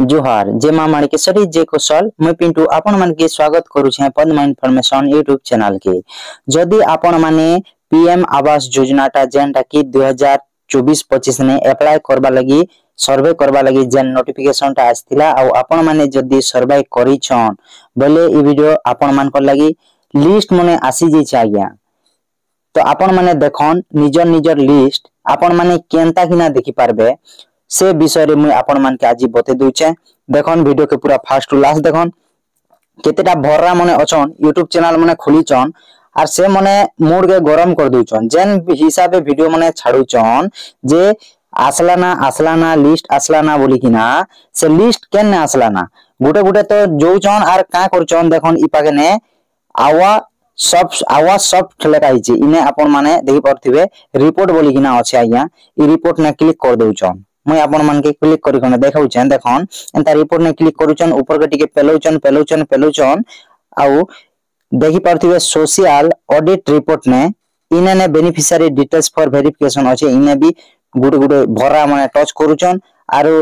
जोहार जे मां माणिकेश्वरी जे कुशल मुई पिंटू आपण मन के स्वागत करू छे पद्मा इन्फॉर्मेशन यूट्यूब चैनल के। जदि आपण माने पीएम आवास योजना टा जेनटा की 2024-25 ने अप्लाई करबा लगी सर्वे करबा लगी जेन नोटिफिकेशन टा आस्थिला आ आपण माने जदि सर्वे करी छन बोले ई वीडियो आपण मान को लगी लिस्ट मने आसी जे छै आज्ञा। तो आपण माने देखन निजर निजर लिस्ट आपण माने केनता किना देखि पारबे से विषय रे मुई आपण मान के आज बते दूचे। देखन वीडियो के पूरा फास्ट टू लास्ट देखन केतेटा भर्रा मने अछन यूट्यूब चैनल मने खुलीचन आर से मने मूड के गरम कर दूचन जेन हिसाबे वीडियो मने छाडुचन जे आसला ना लिस्ट आसला ना बोली किना से लिस्ट केन ने आसला ना गुटे गुटे तो जोचन आर का करचन देखन इ पाके ने आवा सब लेखाई छि इने आपण माने देखि परथिबे रिपोर्ट बोली किना अछि आज्ञा। इ रिपोर्ट ने क्लिक कर देउचन मैं आपण मान के क्लिक करी कोने देखाउछन देखन एंता रिपोर्ट ने क्लिक करूचन ऊपर के टिके पेलौचन आउ देखि परथिबे सोशल ऑडिट रिपोर्ट ने इने ने बेनिफिशियरी डिटेल्स फॉर वेरिफिकेशन अछि इने भी गुटे गुटे भरा माने टच करूचन आरो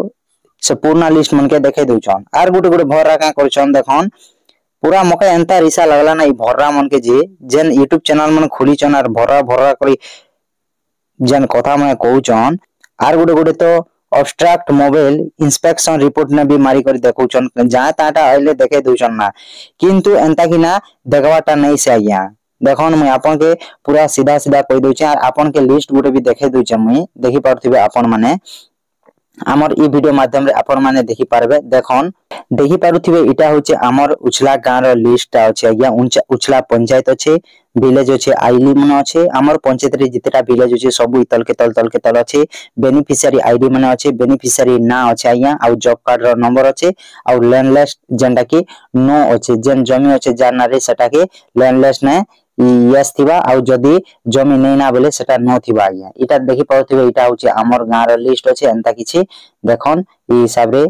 से पूर्ण लिस्ट मन के देखाइ देउचन आर गुटे गुटे भरा का करचन देखन पूरा मके एंता रिसा लागला ना इ भरा मन के जे जेन यूट्यूब चैनल मन खुलीचन आर भरा करी जेन कथा माने कहउचन आर गुटे गुटे तो ऑब्स्ट्रैक्ट मोबाइल इंस्पेक्शन रिपोर्ट ने भी मारी कर देखउचन जहां ताटा आइले देखे दूचन ना किंतु एंता कि ना देखवाटा नहीं से आज्ञा। देखन मैं आपन के पूरा सीधा सीधा कहि दोचे आर आपन के लिस्ट गुटे भी देखे दोचे मैं देखि पारथिबे आपन माने आमर ई वीडियो माध्यम रे आपन माने देखि पारबे। देखन देखि पारुथिबे इटा होचे आमर उछला गां रो लिस्ट ता अछि आज्ञा उछला पंचायत अछि विलेज अछि आईली मन अछि आमर पंचायत रे जितेटा विलेज अछि सब तल के तल अछि बेनिफिशियरी आईडी मन अछि बेनिफिशियरी ना अछि आज्ञा आ जॉब कार्ड रो नंबर अछि आ लैंडलेस जेंटा की नो अछि जेन जमी अछि जाना रे सेटा के लैंडलेस ने यस थिबा आ जदी जमी नै ना बोले सेटा नो थिबा आज्ञा। इटा देखि पाउथिबे इटा होछि आमर गां रो लिस्ट अछि एंता किछि देखन ई हिसाब रे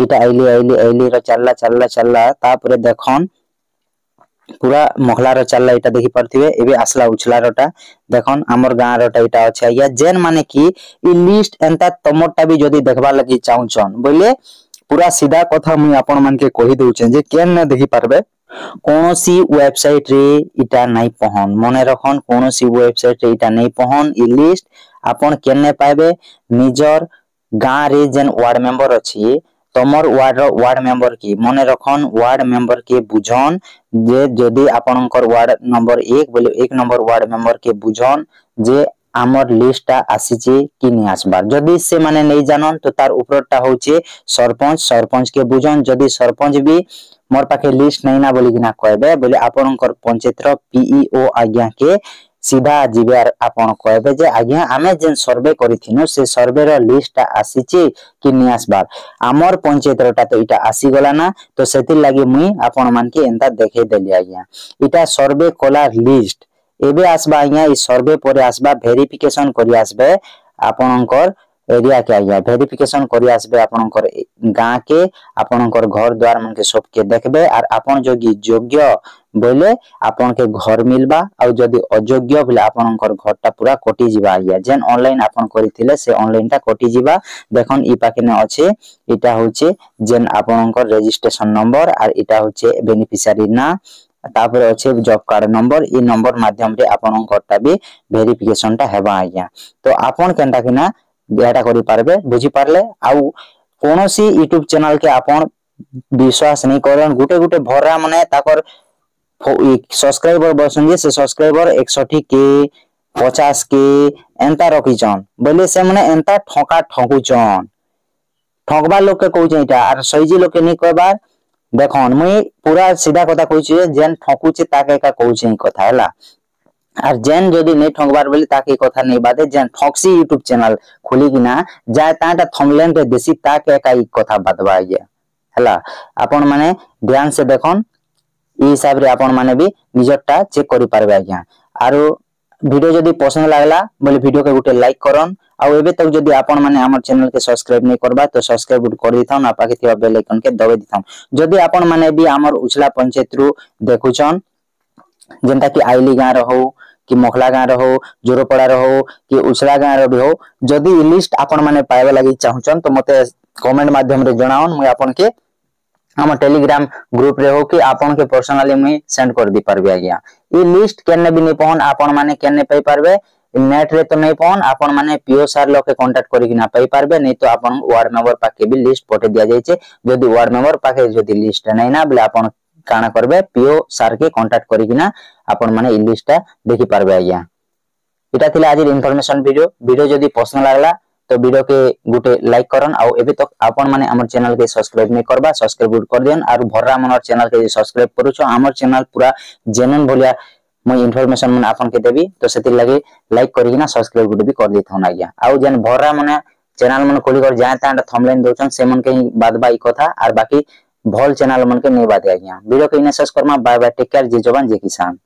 इटा आईली रो चलला तापरे देखन पूरा महला रो चलला इटा देखि परथिबे एबे आसला उछला रोटा देखन आमर गां रोटा इटा अछि आज्ञा जेन माने की ई लिस्ट एंता तमोटा भी जदी देखबा लगी चाहुचन बोले पूरा सीधा कथा मुई आपन मान के कहि दउछन जे केन ने देखि पारबे कोनोसी वेबसाइट रे इटा नै पहन मने रखन कोनोसी वेबसाइट रे इटा नै पहन ई लिस्ट आपन केन ने पाबे निजर गां रे जेन वार्ड मेंबर अछि तमर वार्ड मेंबर की मने रखन वार्ड मेंबर के बुझन जे जदी आपनकर वार्ड नंबर 1 बोले 1 नंबर वार्ड मेंबर के बुझन जे आमर लिस्ट ता आसीचे कि नै आसबार जदी से माने नै जानन तो तार ऊपरटा होचे सरपंच के बुझन जदी सरपंच भी मोर पाखे लिस्ट नै ना बोली किना कहबे बोले आपनकर पंचायत रो पीईओ आज्ञा के सीधा जीवे आपन कहबे जे आज्ञा आमे जेन सर्वे करिथिनु से सर्वे रो लिस्ट आसीचे कि नै आसबार आमर पंचायत रोटा तो इटा आसी गला ना तो सेति लागि मुई आपन मान के एंता देखे देली आज्ञा। इटा सर्वे कला लिस्ट एबे आसबा आज्ञा ई सर्वे परे आसबा वेरिफिकेशन करि आसबे आपनकर एरिया के आज्ञा वेरिफिकेशन करि आसबे आपनकर गां के आपनकर घर द्वार मन के सब के देखबे आर आपन जोगी योग्य बोले आपन के घर मिलबा आ जदी अयोग्य बोले आपनकर घरटा पूरा कटि जिबा आज्ञा जेन ऑनलाइन आपन करिथिले से ऑनलाइन टा कटि जिबा। देखन ई पाके ने अछि इटा होचे जेन आपनकर रजिस्ट्रेशन नंबर आर इटा होचे बेनिफिशियरी ना तापर अछि जॉब कार्ड नंबर ई नंबर माध्यम रे आपनकर टा भी वेरिफिकेशन टा हेबा आज्ञा। तो आपन केनटा किना बेटा करि पारबे बुझी पारले आउ कोनोसी यूट्यूब चैनल के आपन विश्वास नै करन गुटे गुटे भरा माने ताकर सब्सक्राइबर बसंगे से सब्सक्राइबर 61 के 50 के एंता रखिचन बोले से माने एंता ठोका ठोकुचन ठोकबा लोग के कहउचे इटा आर सहीजी लोग के नै कहबार। देखन मुई पूरा सीधा कथा कहउचे जेन ठोकुचे ताके का कहउचे ई कथा हला आर जेन जदी नै ठोकबार बोले ताके कथा नै बाते जेन ठोक्सी यूट्यूब चैनल खुली किना जाय ताटा थंबनेल रे देसी ताके का ई कथा बातबा गया हला आपन माने ध्यान से देखन ई हिसाब रे आपन माने भी निजरटा चेक करि पारबे आज्ञा। आरो वीडियो जदी पसंद लागला बोले वीडियो के गुटे लाइक करन आ एबे तक जदी आपन माने हमर चैनल के सब्सक्राइब नै करबा तो सब्सक्राइब कर दिथन आ पाके थिबा बेल आइकन के दबाइ दिथन जदी आपन माने भी हमर उछला पंचायत रु देखुचन जेंता कि आईली गां रो हो कि मखला गाँव रो हो, जोरपड़ा रो हो कि उछला गाँव रो भी हो, जदि लिस्ट आपण माने पाइबा लागि चाहुचन तो मते कमेंट माध्यम रे जणावन, मुई आपन के हम टेलीग्राम ग्रुप रे हो कि आपन के पर्सनली मुई सेंड कर दी पारबे आज्ञा। ई लिस्ट केने भी नहीं पहन आपन माने केने पाई पारबे, नेट रे तो नहीं पहन आपन माने पीओ सार लोग के कांटेक्ट करी कि ना पाई पारबे, नहीं तो आपन वार्ड मेंबर पाके भी लिस्ट पठे दिया जायचे। जदि वार्ड मेंबर पाके जदि लिस्ट नहीं ना बोले आपन काना करबे पीओ सार के कांटेक्ट करी कि ना आपन माने ई लिस्टटा देखि पारबे आज्ञा। इटा थिला आज इनफॉरमेशन वीडियो जदि पसंद लागला तो वीडियो के गुटे लाइक करन, आउ एबे तक आपन माने हमर चैनल के सब्सक्राइब नहीं करबा सब्सक्राइब कर दियन, आर भर्रा मनर चैनल के सब्सक्राइब करूछ। हमर चैनल पूरा जेन्युइन भलिया मैं इनफॉरमेशन मन आपन के देबी, तो सेति लागि लाइक करी ना सब्सक्राइब गुटे भी कर देथौन आज्ञा। आउ जेन भर्रा माने चैनल मन खोली कर जाय ता थंबनेल दोचन से मन के बाद बाई कथा, आर बाकी भल चैनल मन के नहीं बात आज्ञा। वीडियो के इने शेष करमा, बाय बाय, टेक केयर, जय जवान जय किसान।